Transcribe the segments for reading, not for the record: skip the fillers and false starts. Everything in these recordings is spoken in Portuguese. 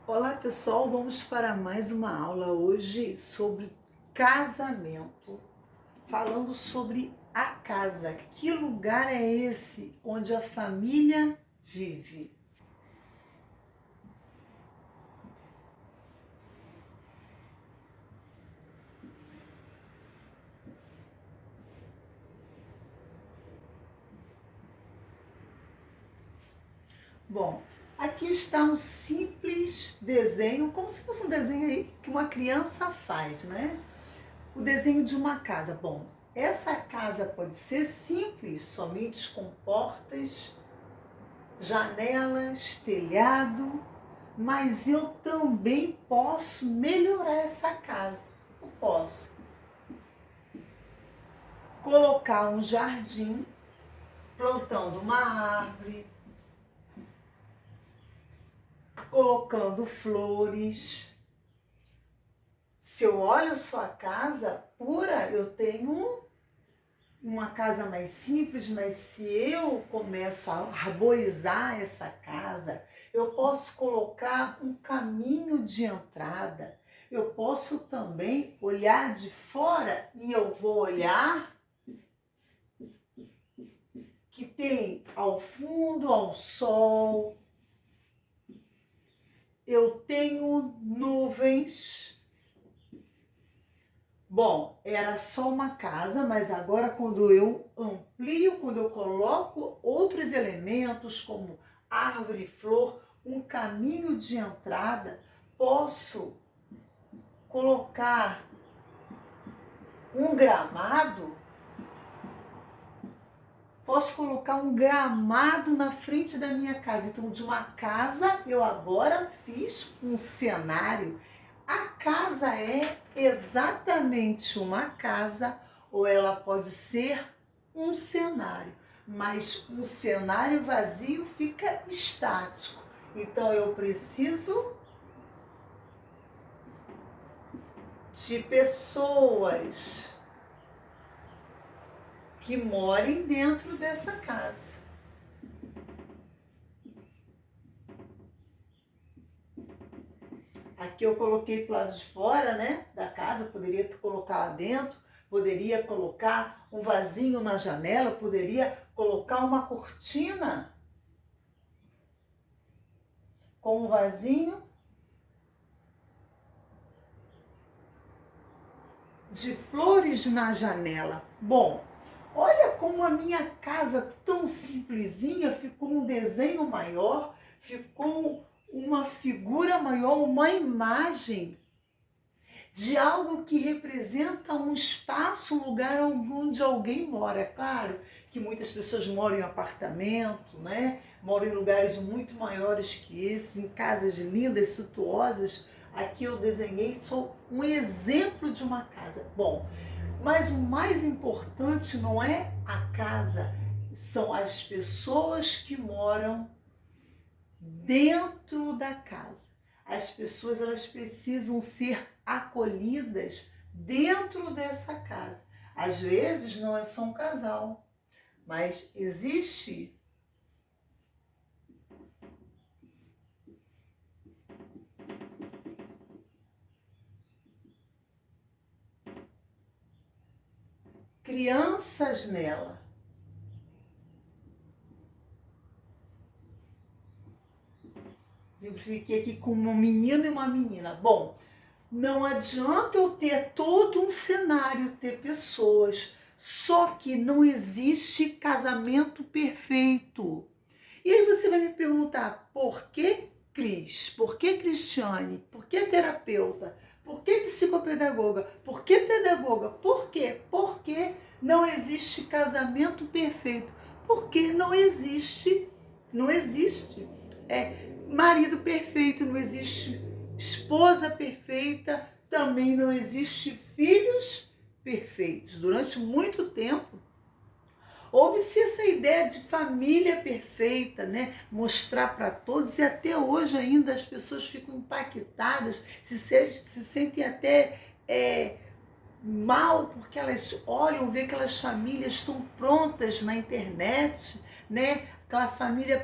Olá pessoal, vamos para mais uma aula hoje sobre casamento, falando sobre a casa. Que lugar é esse onde a família vive? Bom, aqui está um simples desenho, como se fosse um desenho aí que uma criança faz, né? O desenho de uma casa. Bom, essa casa pode ser simples, somente com portas, janelas, telhado, mas eu também posso melhorar essa casa. Eu posso colocar um jardim, plantando uma árvore, colocando flores. Se eu olho sua casa pura, eu tenho uma casa mais simples, mas se eu começo a arborizar essa casa, eu posso colocar um caminho de entrada. Eu posso também olhar de fora e eu vou olhar que tem ao fundo, ao sol, eu tenho nuvens. Bom, era só uma casa, mas agora quando eu amplio, quando eu coloco outros elementos como árvore, flor, um caminho de entrada, posso colocar um gramado, na frente da minha casa. Então, de uma casa, eu agora fiz um cenário. A casa é exatamente uma casa ou ela pode ser um cenário, mas um cenário vazio fica estático. Então eu preciso de pessoas que morem dentro dessa casa. Aqui eu coloquei para o lado de fora, né, da casa, poderia colocar lá dentro, poderia colocar um vasinho na janela, poderia colocar uma cortina com um vasinho de flores na janela. Bom, olha como a minha casa tão simplesinha ficou um desenho maior, ficou uma figura maior, uma imagem de algo que representa um espaço, um lugar onde alguém mora. É claro que muitas pessoas moram em apartamento, né? Moram em lugares muito maiores que esse, em casas lindas, suntuosas. Aqui eu desenhei, sou um exemplo de uma casa. Bom, mas o mais importante não é a casa, são as pessoas que moram dentro da casa. As pessoas, elas precisam ser acolhidas dentro dessa casa. Às vezes não é só um casal, mas existe crianças nela. Simplifiquei aqui com um menino e uma menina. Bom, não adianta eu ter todo um cenário, ter pessoas, só que não existe casamento perfeito. E aí você vai me perguntar, por que Cris? Por que Cristiane? Por que terapeuta? Por que psicopedagoga? Por que pedagoga? Por quê? Porque não existe casamento perfeito. Porque não existe marido perfeito, não existe esposa perfeita, também não existe filhos perfeitos. Durante muito tempo, houve-se essa ideia de família perfeita, né? Mostrar para todos, e até hoje ainda as pessoas ficam impactadas, se sentem até mal, porque elas olham, vê aquelas famílias estão prontas na internet, né? aquela família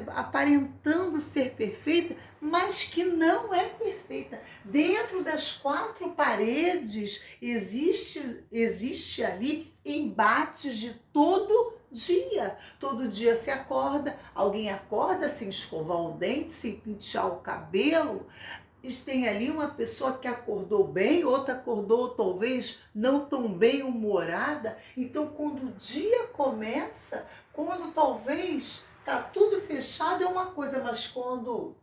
aparentando ser perfeita, mas que não é perfeita. Dentro das quatro paredes existe ali embates de todo dia. Todo dia se acorda, alguém acorda sem escovar o dente, sem pentear o cabelo. Tem ali uma pessoa que acordou bem, outra acordou talvez não tão bem humorada. Então, quando o dia começa, quando talvez está tudo fechado é uma coisa, mas quando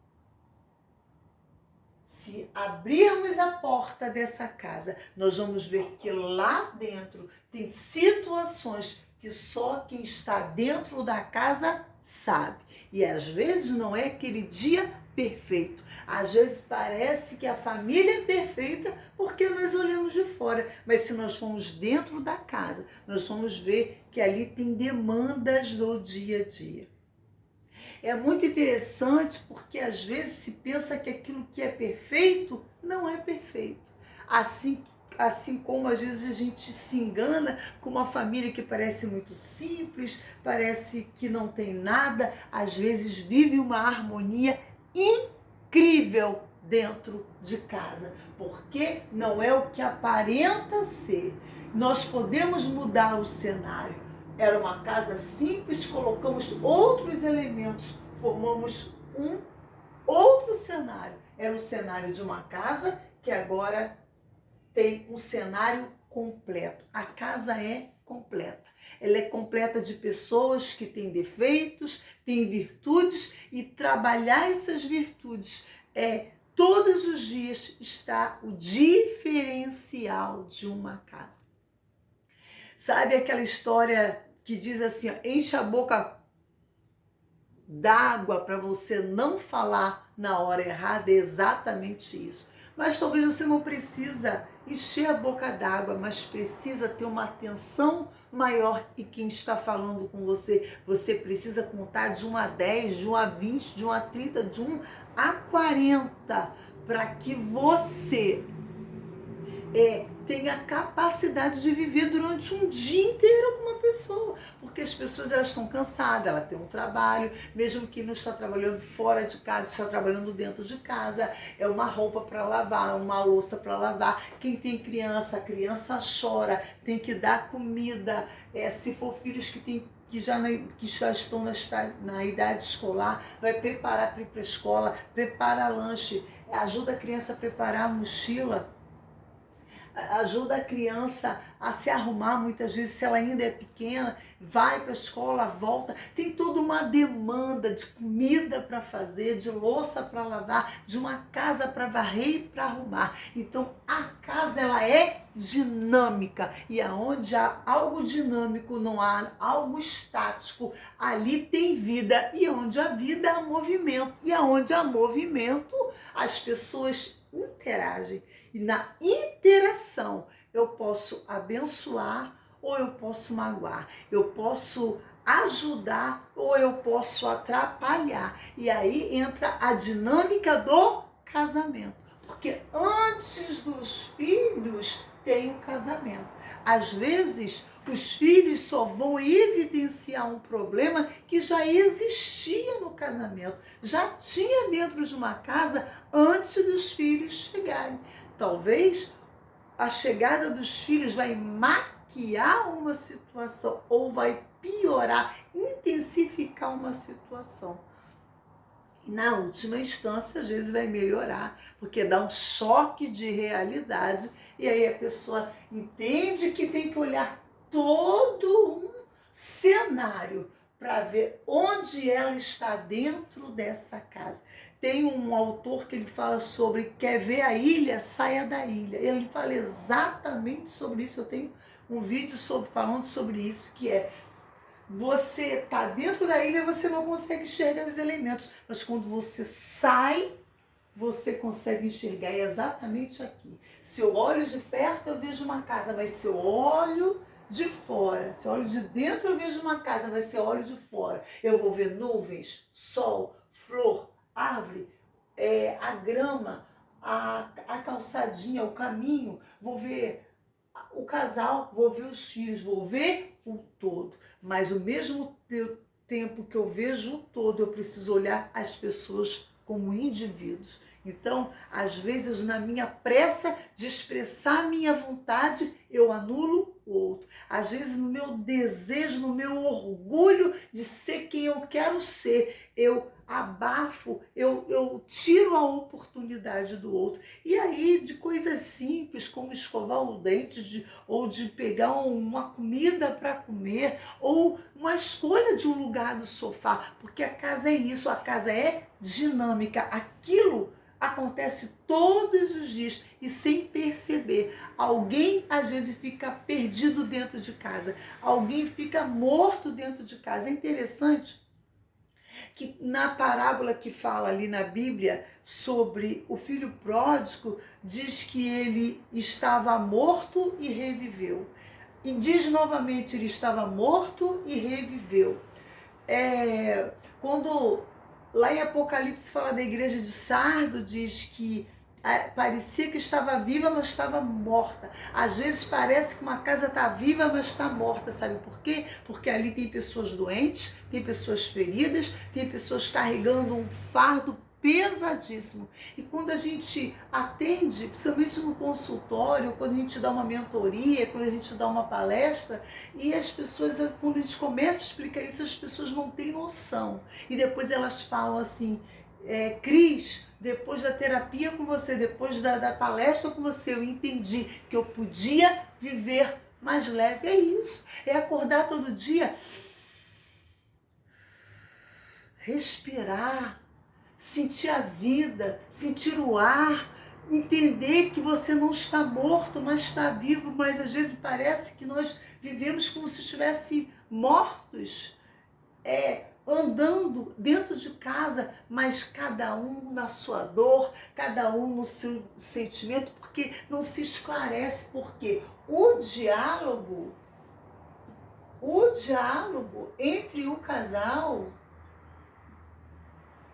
se abrirmos a porta dessa casa, nós vamos ver que lá dentro tem situações que só quem está dentro da casa sabe. E às vezes não é aquele dia perfeito. Às vezes parece que a família é perfeita porque nós olhamos de fora. Mas se nós formos dentro da casa, nós vamos ver que ali tem demandas do dia a dia. É muito interessante porque às vezes se pensa que aquilo que é perfeito não é perfeito. Assim como às vezes a gente se engana com uma família que parece muito simples, parece que não tem nada, às vezes vive uma harmonia incrível dentro de casa, porque não é o que aparenta ser. Nós podemos mudar o cenário. Era uma casa simples, colocamos outros elementos, formamos um outro cenário. Era o cenário de uma casa que agora tem um cenário completo. A casa é completa. Ela é completa de pessoas que têm defeitos, têm virtudes, e trabalhar essas virtudes todos os dias está o diferencial de uma casa. Sabe aquela história que diz assim, ó, enche a boca d'água para você não falar na hora errada? É exatamente isso. Mas talvez você não precisa encher a boca d'água, mas precisa ter uma atenção maior em quem está falando com você. Você precisa contar de 1 a 10, de 1 a 20, de 1 a 30, de 1 a 40, para que você tenha a capacidade de viver durante um dia inteiro com uma pessoa, porque as pessoas elas estão cansadas, ela tem um trabalho, mesmo que não está trabalhando fora de casa, está trabalhando dentro de casa, é uma roupa para lavar, uma louça para lavar. Quem tem criança, a criança chora, tem que dar comida, se for filhos que já estão na idade escolar, vai preparar para ir para a escola, prepara lanche, ajuda a criança a preparar a mochila, ajuda a criança a se arrumar, muitas vezes, se ela ainda é pequena, vai para a escola, volta, tem toda uma demanda de comida para fazer, de louça para lavar, de uma casa para varrer e para arrumar. Então, a casa ela é dinâmica, e aonde há algo dinâmico, não há algo estático, ali tem vida, e onde há vida há movimento, e aonde há movimento, as pessoas interagem. E na interação eu posso abençoar ou eu posso magoar, eu posso ajudar ou eu posso atrapalhar. E aí entra a dinâmica do casamento, porque antes dos filhos tem o casamento. Às vezes os filhos só vão evidenciar um problema que já existia no casamento, já tinha dentro de uma casa antes dos filhos chegarem. Talvez a chegada dos filhos vai maquiar uma situação ou vai piorar, intensificar uma situação. E na última instância, às vezes vai melhorar, porque dá um choque de realidade e aí a pessoa entende que tem que olhar todo um cenário para ver onde ela está dentro dessa casa. Tem um autor que ele fala sobre quer ver a ilha, saia da ilha. Ele fala exatamente sobre isso. Eu tenho um vídeo falando sobre isso, que é você está dentro da ilha, você não consegue enxergar os elementos, mas quando você sai, você consegue enxergar. É exatamente aqui. Se eu olho de perto, eu vejo uma casa, mas se eu olho de fora, se eu olho de dentro, eu vejo uma casa, mas se eu olho de fora, eu vou ver nuvens, sol, flor, árvore, a grama, a calçadinha, o caminho, vou ver o casal, vou ver os filhos, vou ver o todo. Mas o mesmo tempo que eu vejo o todo, eu preciso olhar as pessoas como indivíduos. Então, às vezes, na minha pressa de expressar minha vontade, eu anulo o outro. Às vezes, no meu desejo, no meu orgulho de ser quem eu quero ser, eu abafo, eu tiro a oportunidade do outro. E aí, de coisas simples, como escovar o dente, ou de pegar uma comida para comer, ou uma escolha de um lugar do sofá, porque a casa é isso, a casa é dinâmica. Aquilo acontece todos os dias e sem perceber. Alguém às vezes fica perdido dentro de casa, alguém fica morto dentro de casa. É interessante que na parábola que fala ali na Bíblia sobre o filho pródigo, diz que ele estava morto e reviveu. E diz novamente, ele estava morto e reviveu. Quando lá em Apocalipse fala da igreja de Sardo, diz que parecia que estava viva, mas estava morta. Às vezes parece que uma casa está viva, mas está morta. Sabe por quê? Porque ali tem pessoas doentes, tem pessoas feridas, tem pessoas carregando um fardo pesadíssimo. E quando a gente atende, principalmente no consultório, quando a gente dá uma mentoria, quando a gente dá uma palestra, e as pessoas, quando a gente começa a explicar isso, as pessoas não têm noção. E depois elas falam assim, Cris, depois da terapia com você, depois da palestra com você, eu entendi que eu podia viver mais leve. É isso, é acordar todo dia, respirar, sentir a vida, sentir o ar, entender que você não está morto, mas está vivo, mas às vezes parece que nós vivemos como se estivesse mortos, andando dentro de casa, mas cada um na sua dor, cada um no seu sentimento, porque não se esclarece, porque o diálogo entre o casal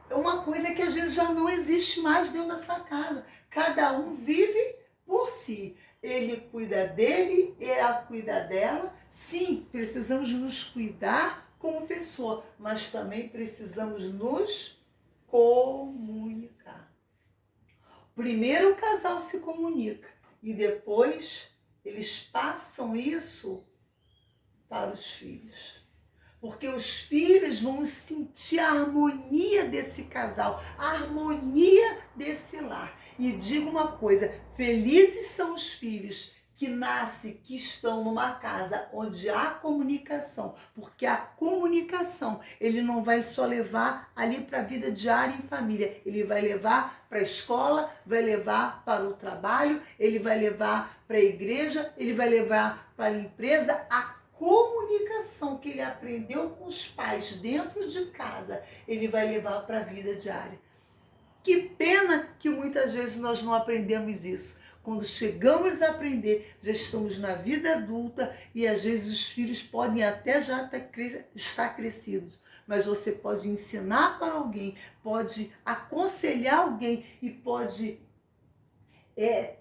é uma coisa que às vezes já não existe mais dentro dessa casa. Cada um vive por si. Ele cuida dele, ela cuida dela. Sim, precisamos nos cuidar como pessoa, mas também precisamos nos comunicar. Primeiro o casal se comunica e depois eles passam isso para os filhos. Porque os filhos vão sentir a harmonia desse casal, a harmonia desse lar. E digo uma coisa, felizes são os filhos que nascem, que estão numa casa onde há comunicação, porque a comunicação, ele não vai só levar ali para a vida diária em família, ele vai levar para a escola, vai levar para o trabalho, ele vai levar para a igreja, ele vai levar para a empresa. A comunicação que ele aprendeu com os pais dentro de casa, ele vai levar para a vida diária. Que pena que muitas vezes nós não aprendemos isso. Quando chegamos a aprender, já estamos na vida adulta e às vezes os filhos podem até já estar crescidos. Mas você pode ensinar para alguém, pode aconselhar alguém e pode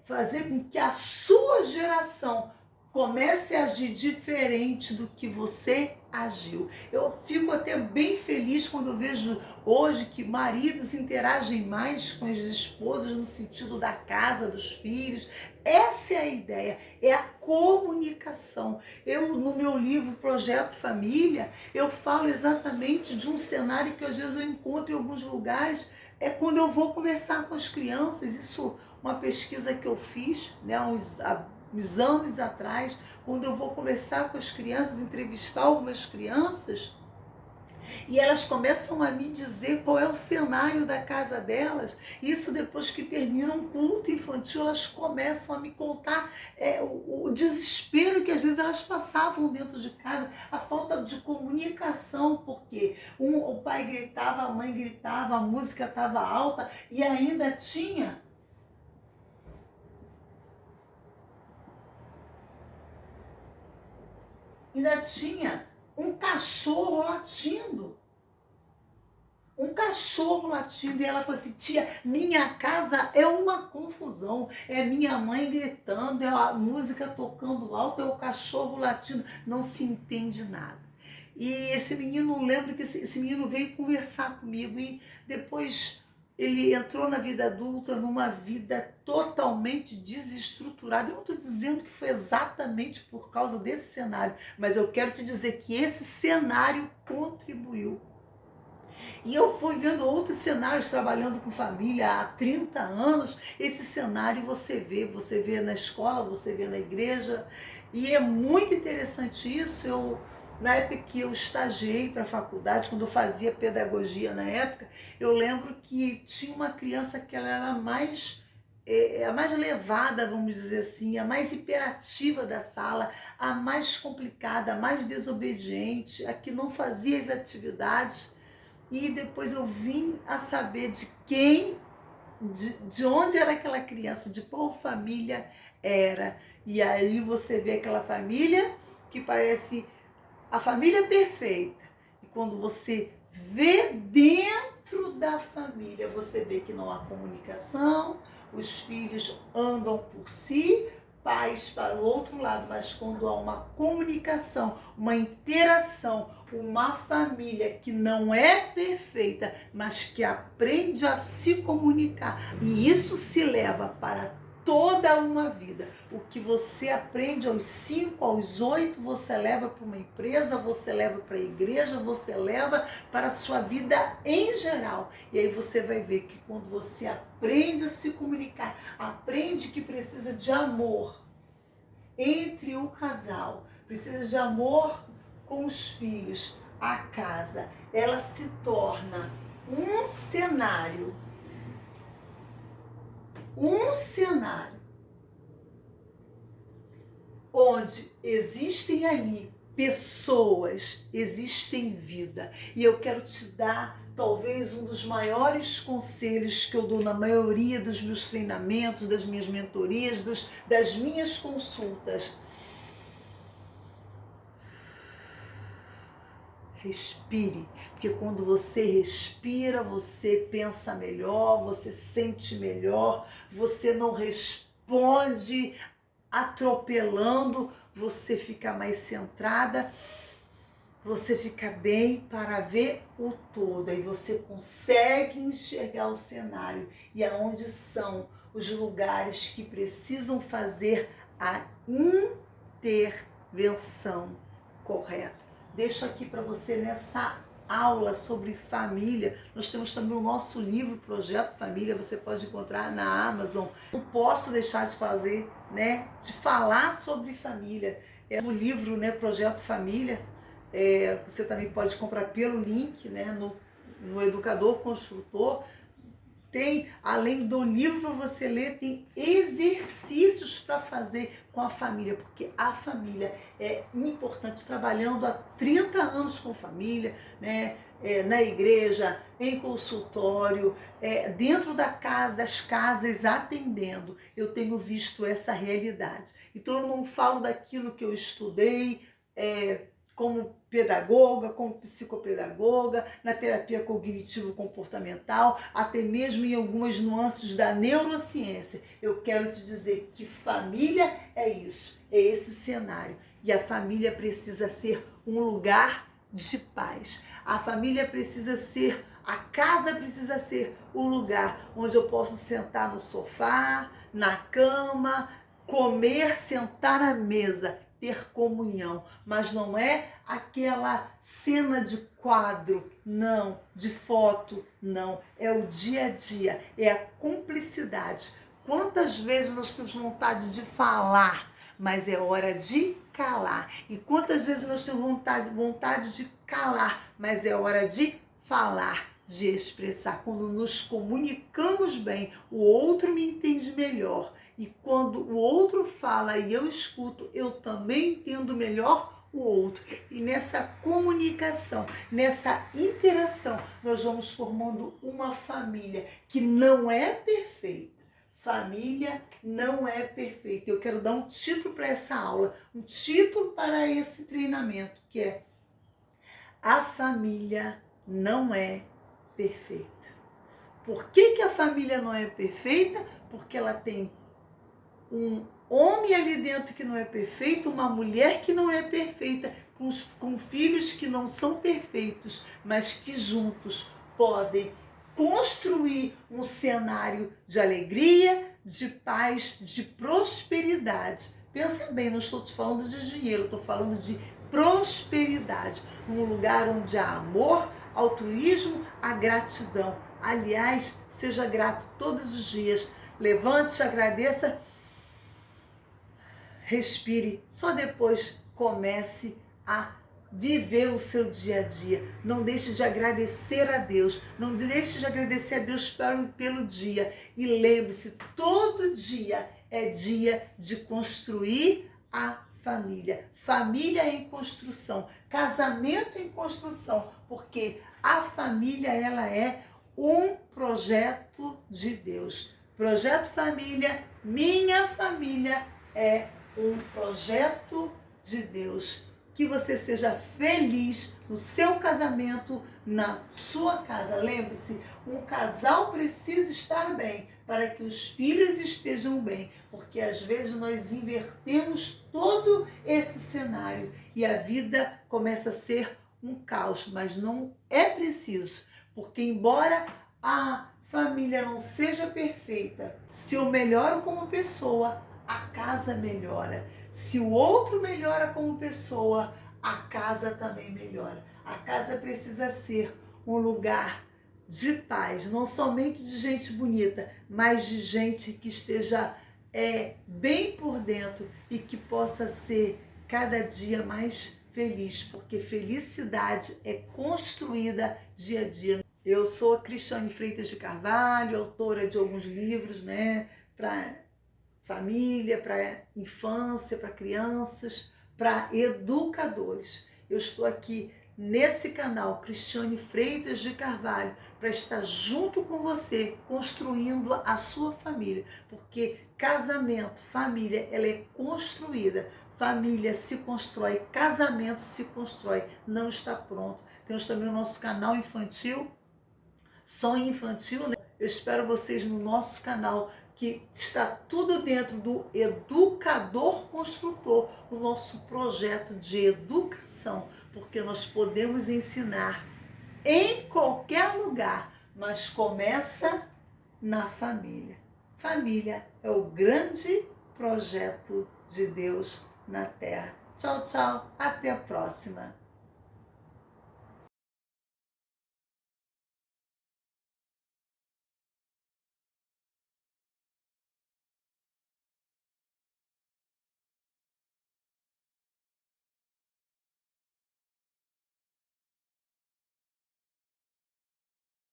fazer com que a sua geração comece a agir diferente do que você agiu. Eu fico até bem feliz quando eu vejo hoje que maridos interagem mais com as esposas no sentido da casa, dos filhos. Essa é a ideia, é a comunicação. Eu, no meu livro Projeto Família, eu falo exatamente de um cenário que às vezes eu encontro em alguns lugares, quando eu vou conversar com as crianças. Isso, uma pesquisa que eu fiz, né, uns anos atrás, quando eu vou conversar com as crianças, entrevistar algumas crianças, e elas começam a me dizer qual é o cenário da casa delas. Isso depois que termina um culto infantil, elas começam a me contar o desespero que às vezes elas passavam dentro de casa, a falta de comunicação, porque o pai gritava, a mãe gritava, a música estava alta e ainda tinha um cachorro latindo. Um cachorro latindo. E ela falou assim: tia, minha casa é uma confusão. É minha mãe gritando, é a música tocando alto, é o cachorro latindo. Não se entende nada. E esse menino, lembro que esse menino veio conversar comigo e depois ele entrou na vida adulta numa vida totalmente desestruturada. Eu não estou dizendo que foi exatamente por causa desse cenário, mas eu quero te dizer que esse cenário contribuiu. E eu fui vendo outros cenários trabalhando com família há 30 anos. Esse cenário você vê na escola, você vê na igreja. E é muito interessante isso. Na época que eu estagiei para a faculdade, quando eu fazia pedagogia na época, eu lembro que tinha uma criança que ela era a mais levada, vamos dizer assim, a mais hiperativa da sala, a mais complicada, a mais desobediente, a que não fazia as atividades. E depois eu vim a saber de onde era aquela criança, de qual família era. E aí você vê aquela família que parece a família perfeita. E quando você vê dentro da família, você vê que não há comunicação, os filhos andam por si, pais para o outro lado, mas quando há uma comunicação, uma interação, uma família que não é perfeita, mas que aprende a se comunicar, e isso se leva para toda uma vida. O que você aprende aos 5, aos 8, você leva para uma empresa, você leva para a igreja, você leva para a sua vida em geral. E aí você vai ver que quando você aprende a se comunicar, aprende que precisa de amor entre o casal, precisa de amor com os filhos, a casa, ela se torna um cenário onde existem ali pessoas, existem vida. E eu quero te dar talvez um dos maiores conselhos que eu dou na maioria dos meus treinamentos, das minhas mentorias, das minhas consultas. Respire, porque quando você respira, você pensa melhor, você sente melhor, você não responde atropelando, você fica mais centrada, você fica bem para ver o todo, aí você consegue enxergar o cenário e aonde são os lugares que precisam fazer a intervenção correta. Deixo aqui para você nessa aula sobre família. Nós temos também o nosso livro Projeto Família, você pode encontrar na Amazon. Não posso deixar de fazer, de falar sobre família. O livro, Projeto Família, você também pode comprar pelo link, no Educador Construtor. Tem, além do livro para você ler, tem exercícios para fazer com a família, porque a família é importante, trabalhando há 30 anos com família, na igreja, em consultório, dentro das casas, atendendo. Eu tenho visto essa realidade. Então eu não falo daquilo que eu estudei, como pedagoga, como psicopedagoga, na terapia cognitivo-comportamental, até mesmo em algumas nuances da neurociência. Eu quero te dizer que família é isso, é esse cenário. E a família precisa ser um lugar de paz. A família precisa ser, a casa precisa ser um lugar onde eu posso sentar no sofá, na cama, comer, sentar à mesa, ter comunhão, mas não é aquela cena de quadro, não, de foto, não, é o dia a dia, é a cumplicidade. Quantas vezes nós temos vontade de falar, mas é hora de calar, e quantas vezes nós temos vontade de calar, mas é hora de falar, de expressar. Quando nos comunicamos bem, o outro me entende melhor. E quando o outro fala e eu escuto, eu também entendo melhor o outro. E nessa comunicação, nessa interação, nós vamos formando uma família que não é perfeita. Família não é perfeita. Eu quero dar um título para essa aula, um título para esse treinamento, que é: a família não é perfeita. Por que a família não é perfeita? Porque ela tem um homem ali dentro que não é perfeito, uma mulher que não é perfeita, com filhos que não são perfeitos, mas que juntos podem construir um cenário de alegria, de paz, de prosperidade. Pensa bem, não estou te falando de dinheiro, estou falando de prosperidade. Um lugar onde há amor, altruísmo, a gratidão. Aliás, seja grato todos os dias. Levante-se, agradeça, respire. Só depois comece a viver o seu dia a dia. Não deixe de agradecer a Deus. Não deixe de agradecer a Deus pelo dia. E lembre-se, todo dia é dia de construir a família. Família em construção. Casamento em construção. Porque a família, ela é um projeto de Deus. Projeto Família, minha família é um projeto de Deus. Que você seja feliz no seu casamento, na sua casa. Lembre-se, um casal precisa estar bem para que os filhos estejam bem, porque às vezes nós invertemos todo esse cenário e a vida começa a ser um caos, mas não é preciso, porque embora a família não seja perfeita, se eu melhoro como pessoa, a casa melhora. Se o outro melhora como pessoa, a casa também melhora. A casa precisa ser um lugar de paz, não somente de gente bonita, mas de gente que esteja bem por dentro e que possa ser cada dia mais feliz, porque felicidade é construída dia a dia. Eu sou a Cristiane Freitas de Carvalho, autora de alguns livros, né, para família, para infância, para crianças, para educadores. Eu estou aqui nesse canal Cristiane Freitas de Carvalho para estar junto com você, construindo a sua família, porque casamento, família, ela é construída. Família se constrói, casamento se constrói, não está pronto. Temos também o nosso canal infantil, Sonho Infantil, né? Eu espero vocês no nosso canal, que está tudo dentro do Educador Construtor, o nosso projeto de educação, porque nós podemos ensinar em qualquer lugar, mas começa na família. Família é o grande projeto de Deus na Terra. Tchau, tchau, até a próxima.